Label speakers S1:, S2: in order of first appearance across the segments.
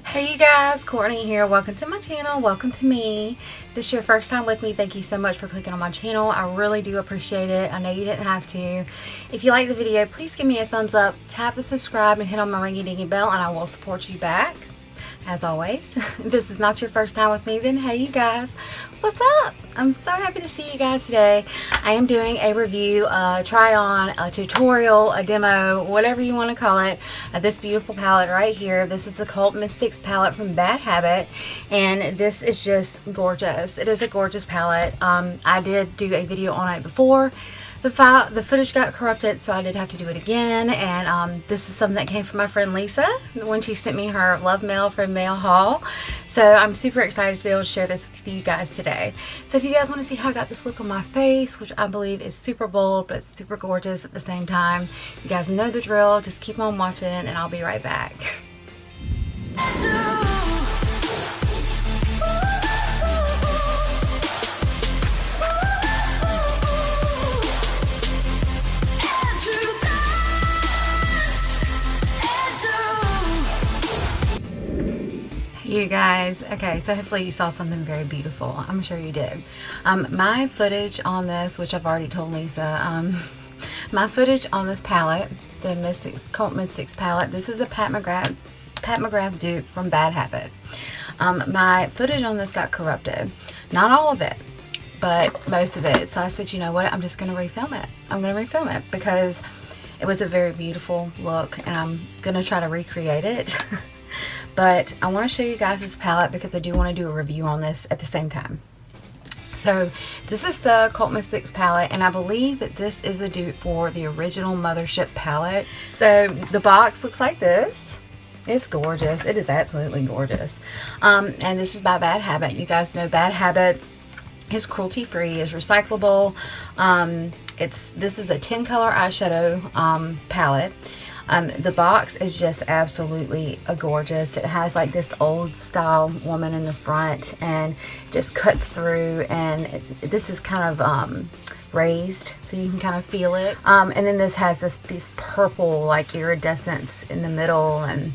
S1: Hey you guys, Courtney here. Welcome to my channel. Welcome to me. If this is your first time with me, thank you so much for clicking on my channel. I really do appreciate it. I know you didn't have to. If you like the video, please give me a thumbs up, tap the subscribe, and hit on my ringy dingy bell, and I will support you back. As always, if this is not your first time with me, then hey you guys, what's up? I'm so happy to see you guys today. I am doing a review, try on, a tutorial, a demo, whatever you want to call it, of this beautiful palette right here. This is the Cult Mystics palette from Bad Habit, and this is just gorgeous. It is a gorgeous palette. I did do a video on it before. The footage got corrupted, so I did have to do it again, and this is something that came from my friend Lisa when she sent me her love mail from Mail Haul. So I'm super excited to be able to share this with you guys today. So if you guys want to see how I got this look on my face, which I believe is super bold but super gorgeous at the same time, you guys know the drill. Just keep on watching and I'll be right back. You guys, okay, so hopefully you saw something very beautiful. I'm sure you did. My footage on this, which I've already told Lisa, my footage on this palette, the Cult Mystics palette, this is a Pat McGrath dupe from Bad Habit. My footage on this got corrupted. Not all of it, but most of it. So I said, you know what, I'm just going to refilm it. I'm going to refilm it because it was a very beautiful look, and I'm going to try to recreate it. But I want to show you guys this palette because I do want to do a review on this at the same time. So this is the Cult Mystics palette, and I believe that this is a dupe for the original Mothership palette. So the box looks like this. It's gorgeous. It is absolutely gorgeous. And this is by Bad Habit. You guys know Bad Habit is cruelty free, is recyclable. This is a 10 color eyeshadow palette. The box is just absolutely gorgeous. It has like this old style woman in the front and just cuts through, and this is kind of raised so you can kind of feel it. And then this has this purple like iridescence in the middle, and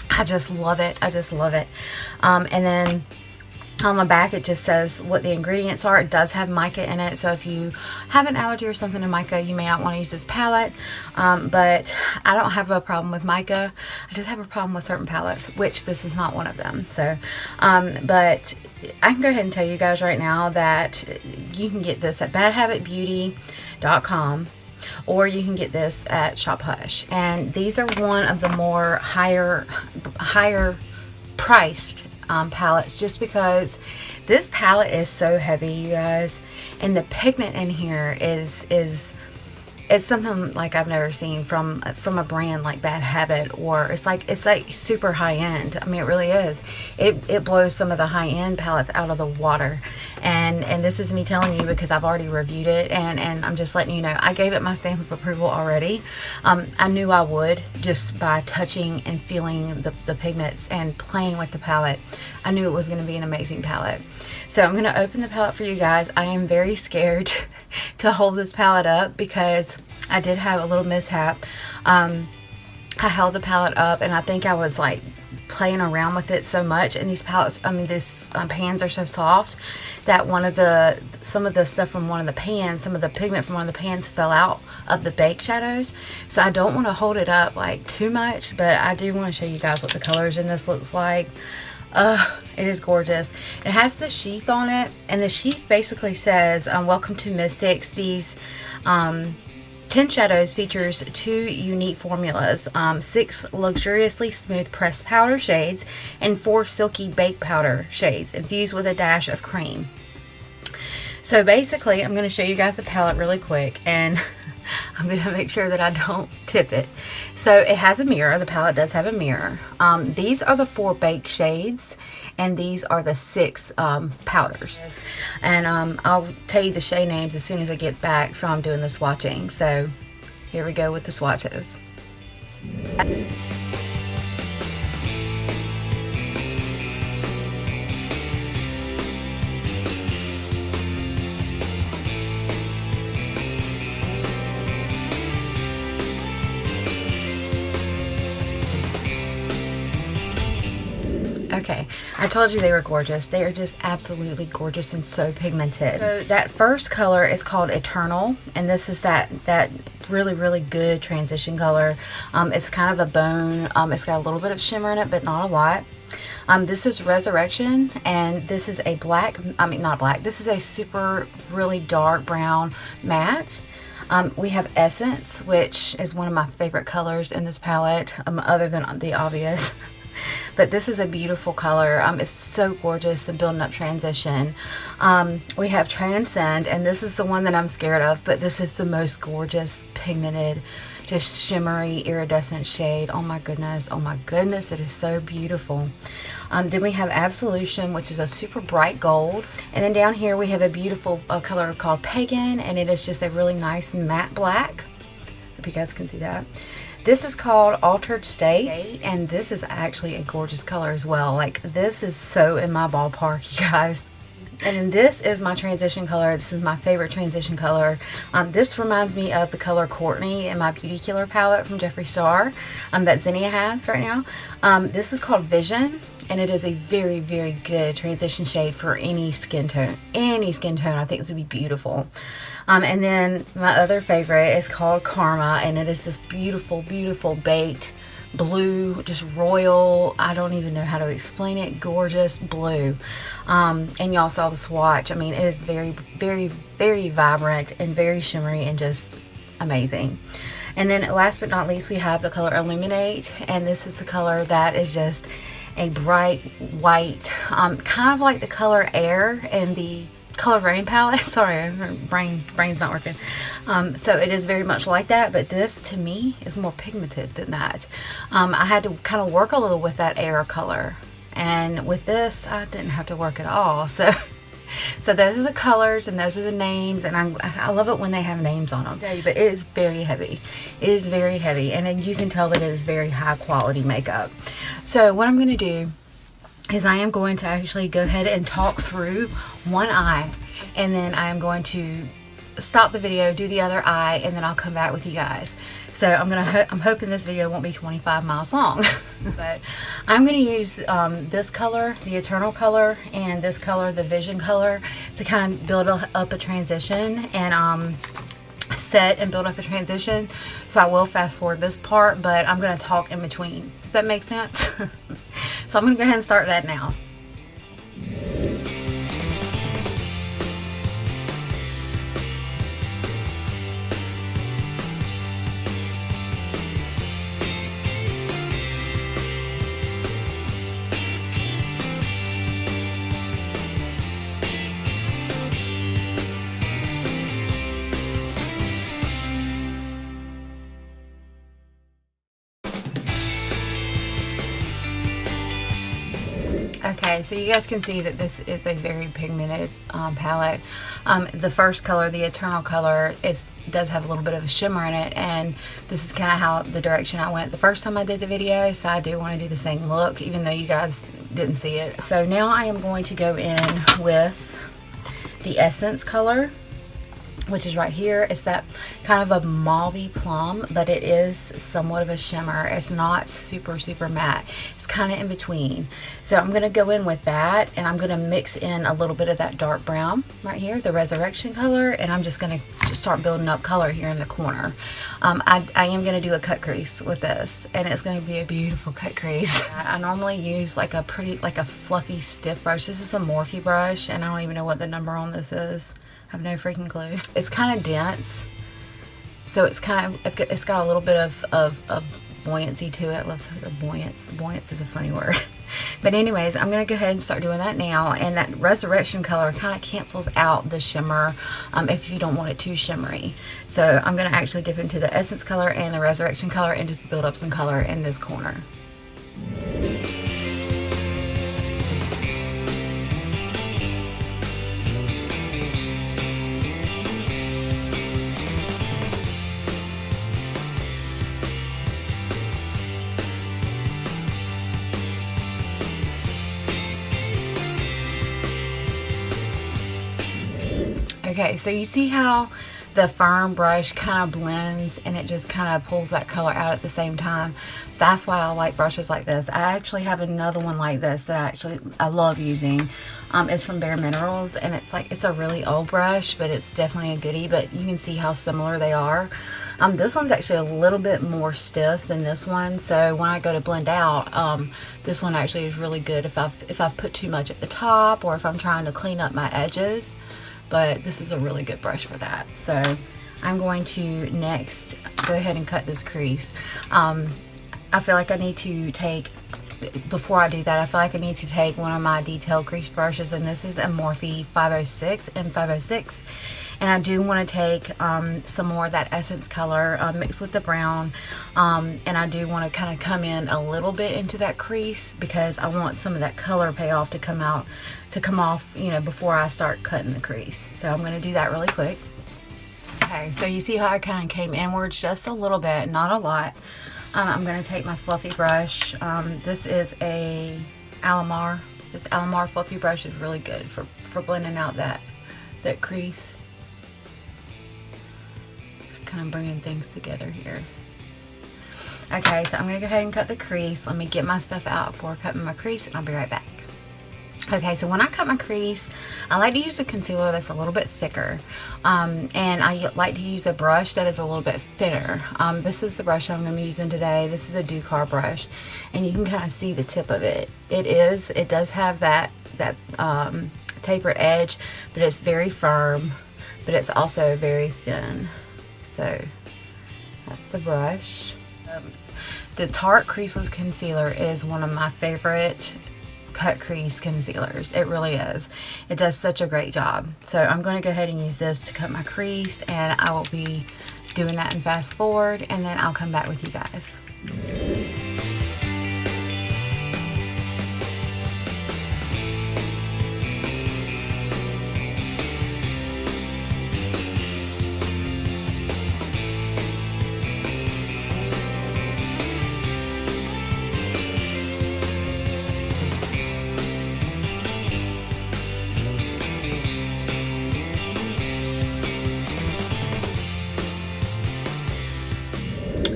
S1: I just love it. I just love it. And then on the back it just says what the ingredients are. It does have mica in it, so if you have an allergy or something to mica, you may not want to use this palette. But I don't have a problem with mica. I just have a problem with certain palettes, which this is not one of them. So but I can go ahead and tell you guys right now that you can get this at badhabitbeauty.com, or you can get this at Shop Hush, and these are one of the more higher priced palettes, just because this palette is so heavy, you guys, and the pigment in here is it's something like I've never seen from a brand like Bad Habit, or it's like super high end. I mean, it really is. It blows some of the high end palettes out of the water, and this is me telling you because I've already reviewed it, and I'm just letting you know I gave it my stamp of approval already. I knew I would, just by touching and feeling the pigments and playing with the palette. I knew it was going to be an amazing palette. So I'm going to open the palette for you guys. I am very scared to hold this palette up because I did have a little mishap. I held the palette up, and I think I was like playing around with it so much, and these palettes, I mean, these pans are so soft that some of the stuff from one of the pans, some of the pigment from one of the pans fell out of the bake shadows. So I don't want to hold it up like too much, but I do want to show you guys what the colors in this looks like. It is gorgeous. It has the sheath on it, and the sheath basically says, welcome to Mystics. These 10 shadows features 2 unique formulas, 6 luxuriously smooth pressed powder shades, and 4 silky baked powder shades infused with a dash of cream. So basically, I'm going to show you guys the palette really quick, and I'm going to make sure that I don't tip it. So it has a mirror. The palette does have a mirror. These are the 4 baked shades, and these are the 6 powders. And I'll tell you the shade names as soon as I get back from doing the swatching. So here we go with the swatches. Okay, I told you they were gorgeous. They are just absolutely gorgeous and so pigmented. So that first color is called Eternal, and this is that really good transition color. It's kind of a bone. It's got a little bit of shimmer in it, but not a lot. This is Resurrection, and this is a black, not black, this is a super really dark brown matte. We have Essence, which is one of my favorite colors in this palette, other than the obvious. But this is a beautiful color. It's so gorgeous and building up transition. We have Transcend, and this is the one that I'm scared of, but this is the most gorgeous pigmented, just shimmery iridescent shade. Oh my goodness, it is so beautiful. Then we have Absolution, which is a super bright gold, and then down here we have a beautiful color called Pagan, and it is just a really nice matte black. Hope you guys can see that. This is called Altered State, and this is actually a gorgeous color as well. Like, this is so in my ballpark, you guys. And then this is my transition color. This is my favorite transition color. This reminds me of the color Courtney in my Beauty Killer palette from Jeffree Star that Zinnia has right now. This is called Vision, and it is a very good transition shade for any skin tone. Any skin tone, I think this would be beautiful. And then my other favorite is called Karma, and it is this beautiful baked blue, just royal, I don't even know how to explain it, gorgeous blue. And y'all saw the swatch. I mean, it is very vibrant and very shimmery and just amazing. And then last but not least, we have the color Illuminate, and this is the color that is just a bright white, kind of like the color Air in the Color Rain palette. Sorry, brain's not working. So it is very much like that, but this to me is more pigmented than that. I had to kind of work a little with that Air color, and with this I didn't have to work at all. So those are the colors and those are the names, and I love it when they have names on them. But it is very heavy. It is very heavy, and then you can tell that it is very high quality makeup. So what I'm going to do is I am going to actually go ahead and talk through one eye, and then I am going to stop the video, do the other eye, and then I'll come back with you guys. So I'm hoping this video won't be 25 miles long. But I'm going to use this color, the Eternal color, and this color, the Vision color, to kind of build up a transition and set and build up a transition. So I will fast forward this part, but I'm going to talk in between. Does that make sense? So I'm going to go ahead and start that now. Okay, so you guys can see that this is a very pigmented palette. The first color, the Eternal color, does have a little bit of a shimmer in it, and this is kind of how the direction I went the first time I did the video, so I do want to do the same look, even though you guys didn't see it. So now I am going to go in with the Essence color, which is right here. It's that kind of a mauve plum, but it is somewhat of a shimmer. It's not super matte. It's kind of in between. So I'm going to go in with that, and I'm going to mix in a little bit of that dark brown right here, the Resurrection color, and I'm just going to just start building up color here in the corner. I am going to do a cut crease with this, and it's going to be a beautiful cut crease. I normally use like a fluffy stiff brush. This is a Morphe brush, and I don't even know what the number on this is. I have no freaking clue. It's kind of dense, so it's got a little bit of buoyancy to it. I love the buoyance. Buoyance is a funny word. But anyways, I'm going to go ahead and start doing that now, and that Resurrection color kind of cancels out the shimmer if you don't want it too shimmery. So I'm going to actually dip into the Essence color and the Resurrection color and just build up some color in this corner. Okay, so you see how the firm brush kind of blends and it just kind of pulls that color out at the same time. That's why I like brushes like this. I actually have another one like this that I love using. It's from Bare Minerals, and it's a really old brush, but it's definitely a goodie. But you can see how similar they are. This one's actually a little bit more stiff than this one, so when I go to blend out, this one actually is really good if I've put too much at the top, or if I'm trying to clean up my edges. But this is a really good brush for that. So I'm going to next go ahead and cut this crease. I feel like I need to take, before I do that, I feel like I need to take one of my detailed crease brushes, and this is a Morphe 506 and 506. And I do want to take some more of that essence color mixed with the brown, and I do want to kind of come in a little bit into that crease because I want some of that color payoff to come off, you know, before I start cutting the crease. So I'm going to do that really quick. Okay, so you see how I kind of came inwards just a little bit, not a lot. I'm going to take my fluffy brush. This is a Alamar. This Alamar fluffy brush is really good for blending out that crease. Just kind of bringing things together here. Okay, so I'm going to go ahead and cut the crease. Let me get my stuff out before cutting my crease, and I'll be right back. Okay, so when I cut my crease, I like to use a concealer that's a little bit thicker, and I like to use a brush that is a little bit thinner. This is the brush I'm going to be using today. This is a Ducar brush, and you can kind of see the tip of it. It does have that tapered edge, but it's very firm, but it's also very thin. So that's the brush. The Tarte Creaseless Concealer is one of my favorite cut crease concealers. It really is. It does such a great job. So I'm going to go ahead and use this to cut my crease, and I will be doing that in fast forward, and then I'll come back with you guys.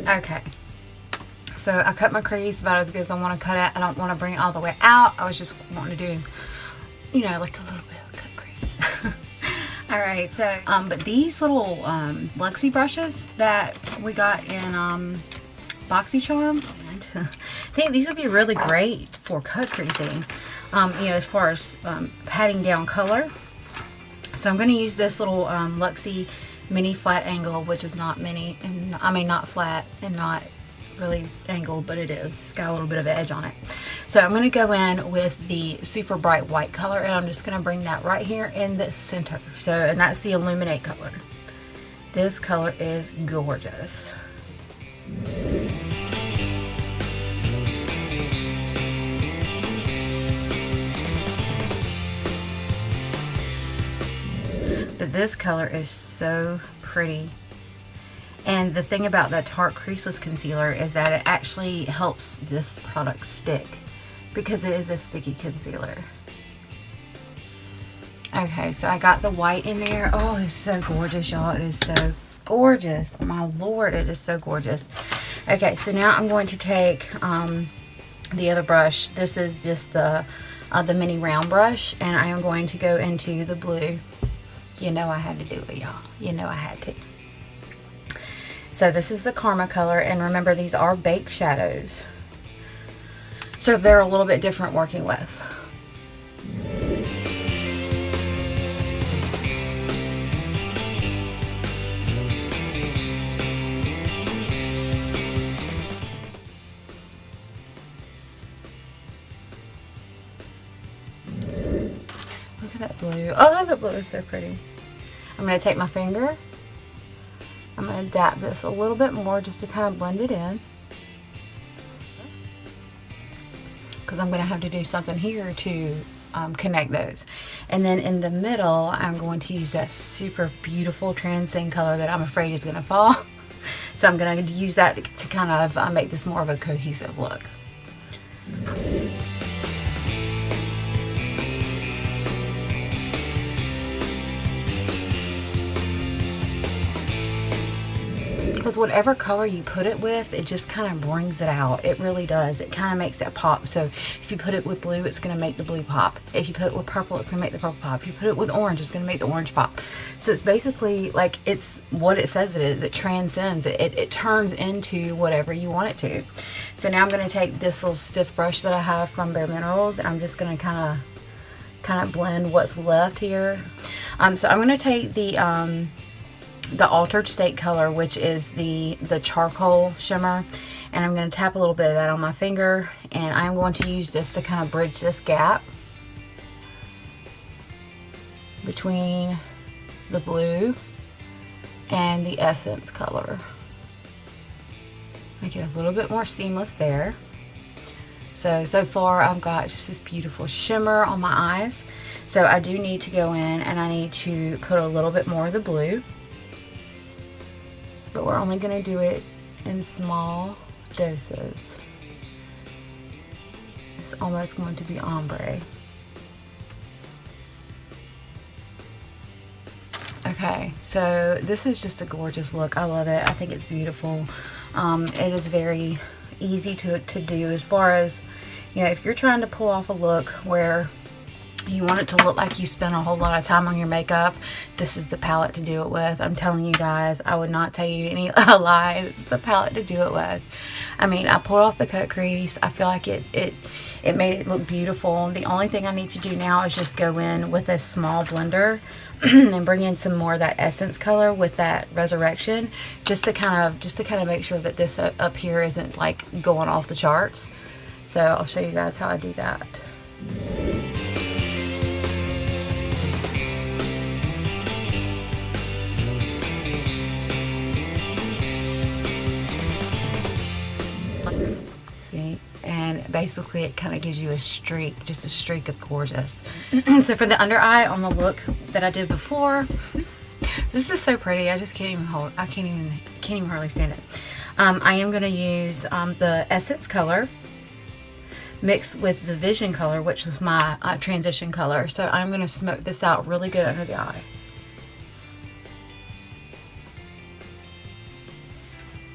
S1: Okay, so I cut my crease about as good as I want to cut it. I don't want to bring it all the way out. I was just wanting to do, you know, like a little bit of cut crease. All right, so but these little Luxie brushes that we got in BoxyCharm, I think these would be really great for cut creasing. You know, as far as patting down color. So I'm going to use this little Luxie mini flat angle, which is not mini, and I mean not flat and not really angled, but it is. It's got a little bit of edge on it. So I'm going to go in with the super bright white color, and I'm just going to bring that right here in the center. So, and that's the Illuminate color. This color is gorgeous. But this color is so pretty. And the thing about that Tarte Creaseless Concealer is that it actually helps this product stick because it is a sticky concealer. Okay, so I got the white in there. Oh, it's so gorgeous, y'all. It is so gorgeous. My Lord, it is so gorgeous. Okay, so now I'm going to take the other brush. This is the mini round brush, and I am going to go into the blue. You know I had to do it, y'all. You know I had to. So this is the Karma color, and remember these are baked shadows. So they're a little bit different working with. Look at that blue. Oh, that blue is so pretty. I'm going to take my finger. I'm going to dab this a little bit more just to kind of blend it in. Because I'm going to have to do something here to connect those. And then in the middle, I'm going to use that super beautiful Transcend color that I'm afraid is going to fall. So I'm going to use that to kind of make this more of a cohesive look. because whatever color you put it with, it just kind of brings it out. It really does. It kind of makes it pop. So if you put it with blue, it's going to make the blue pop. If you put it with purple, it's going to make the purple pop. If you put it with orange, it's going to make the orange pop. So it's basically like, it's what it says it is. It transcends. It turns into whatever you want it to. So now I'm going to take this little stiff brush that I have from Bare Minerals, and I'm just going to kind of blend what's left here. So I'm going to take the Altered State color, which is the charcoal shimmer, and I'm going to tap a little bit of that on my finger, and I'm going to use this to kind of bridge this gap between the blue and the Essence color. Make it a little bit more seamless there. So far I've got just this beautiful shimmer on my eyes. So I do need to go in and I need to put a little bit more of the blue. But we're only going to do it in small doses. It's almost going to be ombre. Okay, so this is just a gorgeous look. I love it. I think it's beautiful. It is very easy to do, as far as, you know, if you're trying to pull off a look where you want it to look like you spent a whole lot of time on your makeup, this is the palette to do it with. I'm telling you guys, I would not tell you any lies. It's the palette to do it with. I mean, I pulled off the cut crease. I feel like it made it look beautiful. The only thing I need to do now is just go in with a small blender and bring in some more of that Essence color with that Resurrection, just to kind of make sure that this up here isn't like going off the charts. So I'll show you guys how I do that. See, and basically it kind of gives you a streak, just a streak of gorgeous. So for the under eye on the look that I did before, this is so pretty. I just can't even hold. I can't even hardly stand it. I am going to use the Essence color mixed with the Vision color, which was my transition color. So I'm going to smoke this out really good under the eye.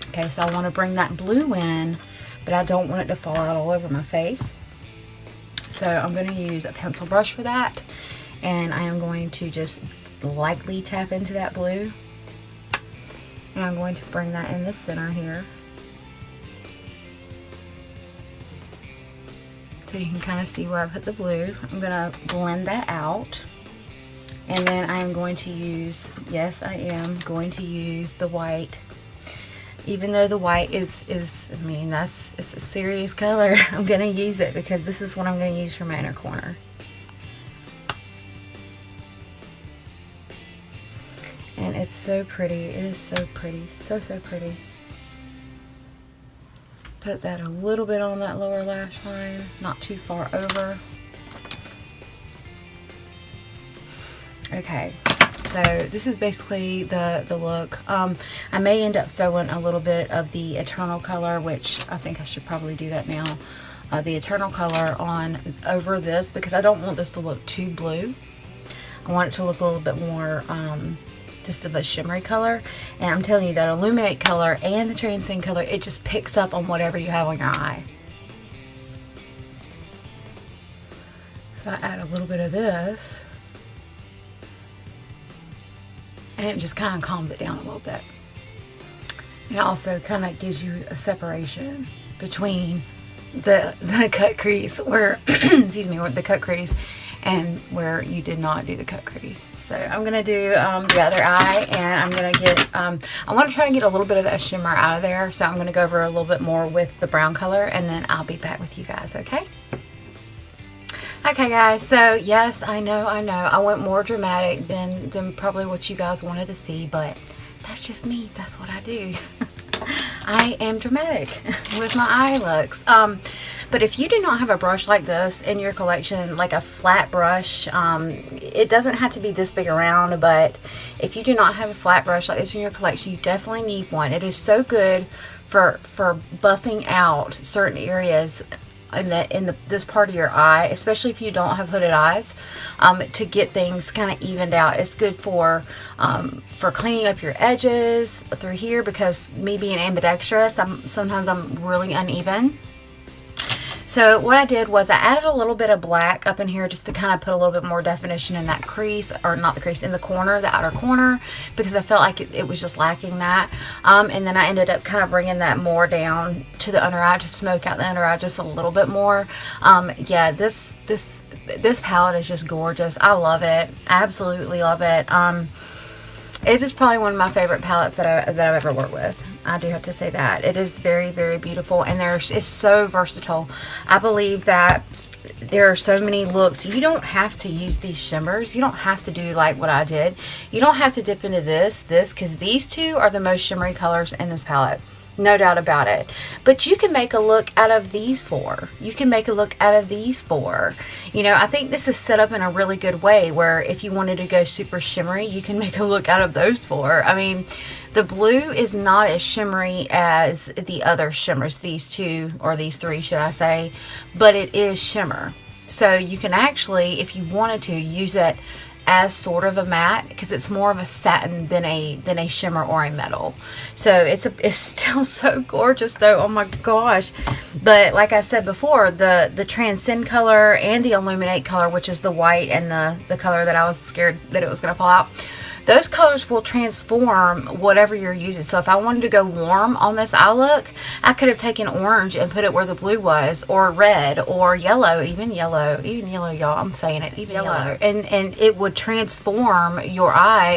S1: Okay, so I want to bring that blue in, but I don't want it to fall out all over my face. So I'm going to use a pencil brush for that, and I am going to just lightly tap into that blue, and I'm going to bring that in the center here, so you can kind of see where I put the blue. I'm going to blend that out, and then I am going to use, yes, I am going to use the white. Even though the white is I mean, it's a serious color, I'm going to use it because this is what I'm going to use for my inner corner. And it's so pretty. It is so pretty. So pretty. Put that a little bit on that lower lash line, not too far over. Okay. So this is basically the look. I may end up throwing a little bit of the Eternal color, which I think I should probably do that now. The Eternal color on over this, because I don't want this to look too blue. I want it to look a little bit more just of a shimmery color. And I'm telling you, that Illuminate color and the Transcend color, it just picks up on whatever you have on your eye. So I add a little bit of this, and it just kind of calms it down a little bit. It also kind of gives you a separation between the cut crease where, excuse me, the cut crease and where you did not do the cut crease. So I'm going to do the other eye, and I'm going to get, I want to try to get a little bit of that shimmer out of there. So I'm going to go over a little bit more with the brown color, and then I'll be back with you guys, okay? Okay guys, so yes, I know, I went more dramatic than probably what you guys wanted to see, but that's just me, that's what I do. I am dramatic with my eye looks. But if you do not have a brush like this in your collection, like a flat brush, it doesn't have to be this big around, but if you do not have a flat brush like this in your collection, you definitely need one. It is so good for buffing out certain areas this part of your eye, especially if you don't have hooded eyes, to get things kind of evened out. It's good for cleaning up your edges through here, because me being ambidextrous, sometimes I'm really uneven. So what I did was I added a little bit of black up in here just to kind of put a little bit more definition in that crease, or not the crease, in the corner, the outer corner, because I felt like it was just lacking that. And then I ended up kind of bringing that more down to the under eye to smoke out the under eye just a little bit more. Yeah, this palette is just gorgeous. I love it. Absolutely love it. It is probably one of my favorite palettes that I've ever worked with. I do have to say that. It is very, very beautiful, and it's so versatile. I believe that there are so many looks. You don't have to use these shimmers. You don't have to do like what I did. You don't have to dip into this, because these two are the most shimmery colors in this palette. No doubt about it. But you can make a look out of these four. You can make a look out of these four. You know, I think this is set up in a really good way where if you wanted to go super shimmery, you can make a look out of those four. I mean, the blue is not as shimmery as the other shimmers, these two, or these three, should I say, but it is shimmer. So you can actually, if you wanted to, use it as sort of a matte, because it's more of a satin than a shimmer or a metal. So it's still so gorgeous though. Oh my gosh. But like I said before, the Transcend color and the Illuminate color, which is the white and the color that I was scared that it was going to fall out, those colors will transform whatever you're using. So if I wanted to go warm on this eye look, I could have taken orange and put it where the blue was, or red, or yellow, even yellow, y'all, I'm saying it, even yellow. And it would transform your eye,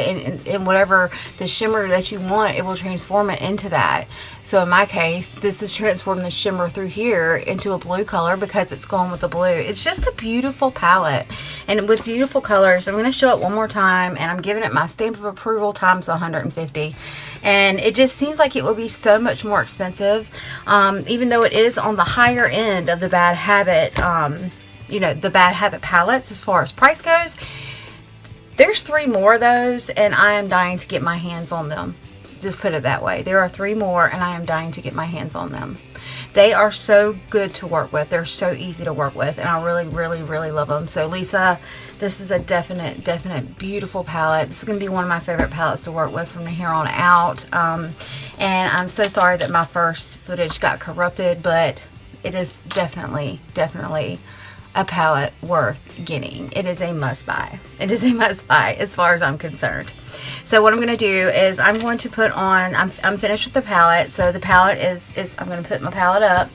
S1: and whatever the shimmer that you want, it will transform it into that. So in my case, this is transforming the shimmer through here into a blue color because it's going with the blue. It's just a beautiful palette. And with beautiful colors, I'm going to show it one more time, and I'm giving it my stamp of approval times 150. And it just seems like it would be so much more expensive, even though it is on the higher end of the Bad Habit, you know, the Bad Habit palettes as far as price goes. There's 3 more of those, and I am dying to get my hands on them. Just put it that way. There are 3 more, and I am dying to get my hands on them. They are so good to work with. They're so easy to work with, and I really, really, really love them. So Lisa, this is a definite beautiful palette. This is going to be one of my favorite palettes to work with from here on out. And I'm so sorry that my first footage got corrupted, but it is definitely a palette worth getting. It is a must buy. It is a must buy as far as I'm concerned. So what I'm going to do is I'm going to put on, I'm finished with the palette. So the palette is I'm going to put my palette up,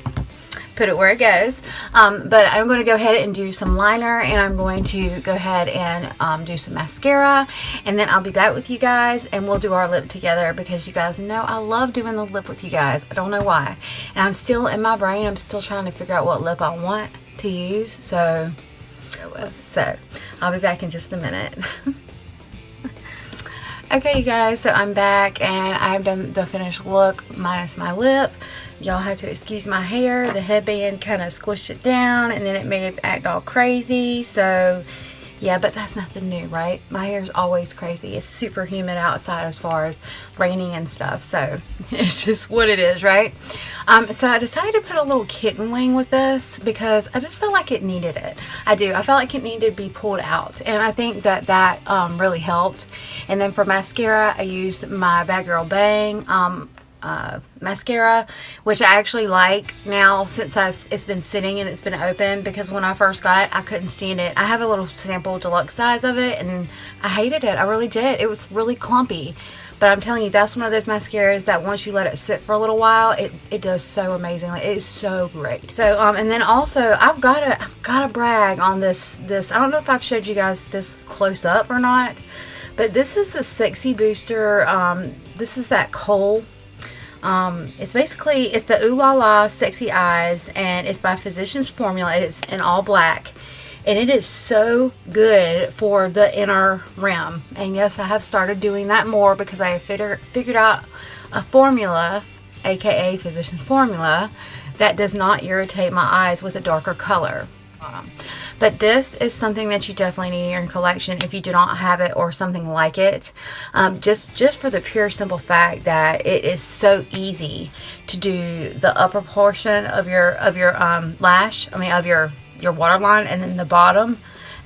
S1: put it where it goes. But I'm going to go ahead and do some liner, and I'm going to go ahead and do some mascara, and then I'll be back with you guys, and we'll do our lip together, because you guys know I love doing the lip with you guys. I don't know why. And I'm still in my brain, I'm still trying to figure out what lip I want to use. So I'll be back in just a minute. Okay, you guys, so I'm back, and I've done the finished look minus my lip. Y'all have to excuse my hair. The headband kind of squished it down, and then it made it act all crazy. So yeah, but that's nothing new, right? My hair's always crazy. It's super humid outside as far as raining and stuff, so it's just what it is, right? So I decided to put a little kitten wing with this because I just felt like it needed it. I felt like it needed to be pulled out, and I think that really helped. And then for mascara, I used my Bad Girl Bang mascara, which I actually like now since it's been sitting and it's been open, because when I first got it, I couldn't stand it. I have a little sample deluxe size of it, and I hated it. I really did. It was really clumpy. But I'm telling you, that's one of those mascaras that once you let it sit for a little while, it does so amazingly. It is so great. So and then also I've got to brag on this. I don't know if I've showed you guys this close up or not, but this is the Sexy Booster. This is that Kohl. It's the Ooh La La Sexy Eyes, and it's by Physicians Formula. It's in all black, and it is so good for the inner rim. And yes, I have started doing that more because I have figured out a formula, aka Physicians Formula, that does not irritate my eyes with a darker color. But this is something that you definitely need in your collection if you do not have it or something like it. Just for the pure simple fact that it is so easy to do the upper portion of your lash, of your waterline, and then the bottom,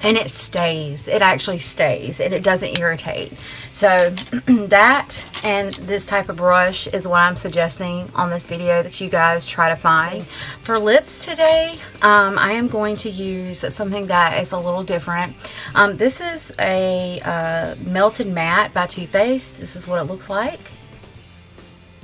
S1: and it stays. It actually stays, and it doesn't irritate. So that and this type of brush is what I'm suggesting on this video that you guys try to find. For lips today, I am going to use something that is a little different. This is a Melted Matte by Too Faced. This is what it looks like.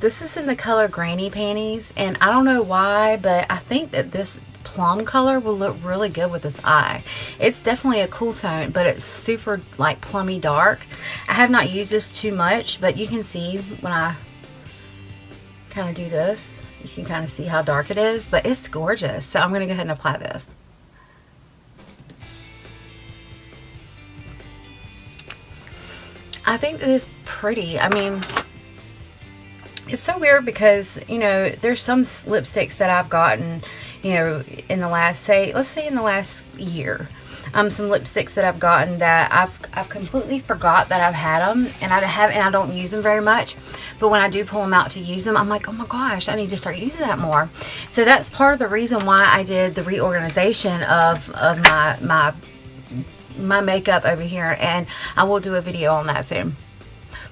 S1: This is in the color Granny Panties, and I don't know why, but I think that this plum color will look really good with this eye. It's definitely a cool tone, but it's super like plummy dark. I have not used this too much, but you can see when I kind of do this, you can kind of see how dark it is, but it's gorgeous. So I'm going to go ahead and apply this. I think it is pretty. I mean, it's so weird because, you know, there's some lipsticks that I've gotten, you know, in the last, let's say in the last year. Some lipsticks that I've gotten that I've completely forgot that I've had them, and I don't use them very much. But when I do pull them out to use them, I'm like, oh my gosh, I need to start using that more. So that's part of the reason why I did the reorganization of my makeup over here, and I will do a video on that soon.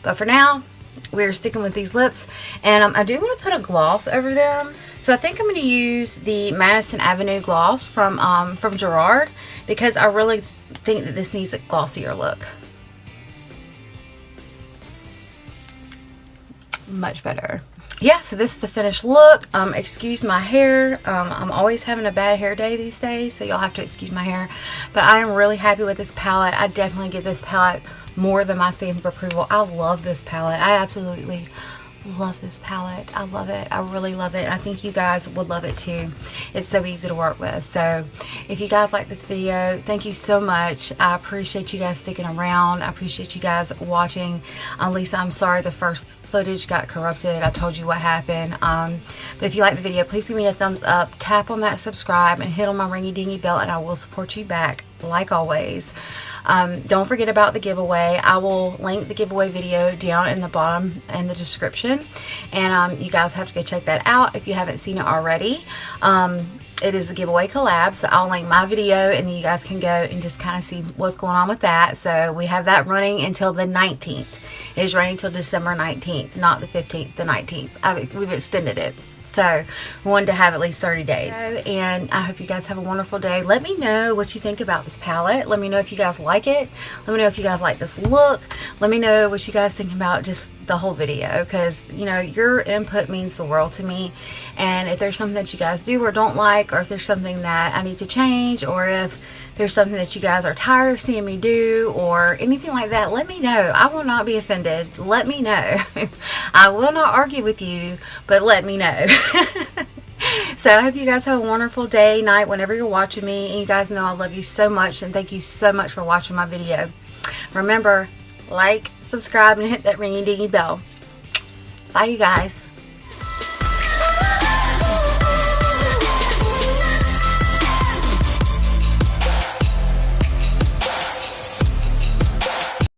S1: But for now, we're sticking with these lips, and I do want to put a gloss over them. So I think I'm going to use the Madison Avenue gloss from Gerard, because I really think that this needs a glossier look. Much better. Yeah, so this is the finished look. Excuse my hair. I'm always having a bad hair day these days, so y'all have to excuse my hair. But I am really happy with this palette. I definitely give this palette more than my stamp of approval. I love this palette. I absolutely love this palette. I love it. I really love it. I think you guys would love it too. It's so easy to work with. So if you guys like this video, thank you so much. I appreciate you guys sticking around. I appreciate you guys watching. Lisa, I'm sorry the first footage got corrupted. I told you what happened. But if you like the video, please give me a thumbs up, tap on that subscribe, and hit on my ringy dingy bell, and I will support you back like always. Don't forget about the giveaway. I will link the giveaway video down in the bottom in the description, and you guys have to go check that out if you haven't seen it already. It is the giveaway collab, so I'll link my video, and then you guys can go and just kind of see what's going on with that. So we have that running until the 19th. It is running until December 19th, not the 15th, the 19th. We've extended it. So we wanted to have at least 30 days. And I hope you guys have a wonderful day. Let me know what you think about this palette. Let me know if you guys like it. Let me know if you guys like this look. Let me know what you guys think about just the whole video, because, you know, your input means the world to me. And if there's something that you guys do or don't like, or if there's something that I need to change, or if there's something that you guys are tired of seeing me do, or anything like that, let me know. I will not be offended. Let me know. I will not argue with you, but let me know. So I hope you guys have a wonderful day, night, whenever you're watching me. And you guys know I love you so much, and thank you so much for watching my video. Remember, like, subscribe, and hit that ringy dingy bell. Bye, you guys.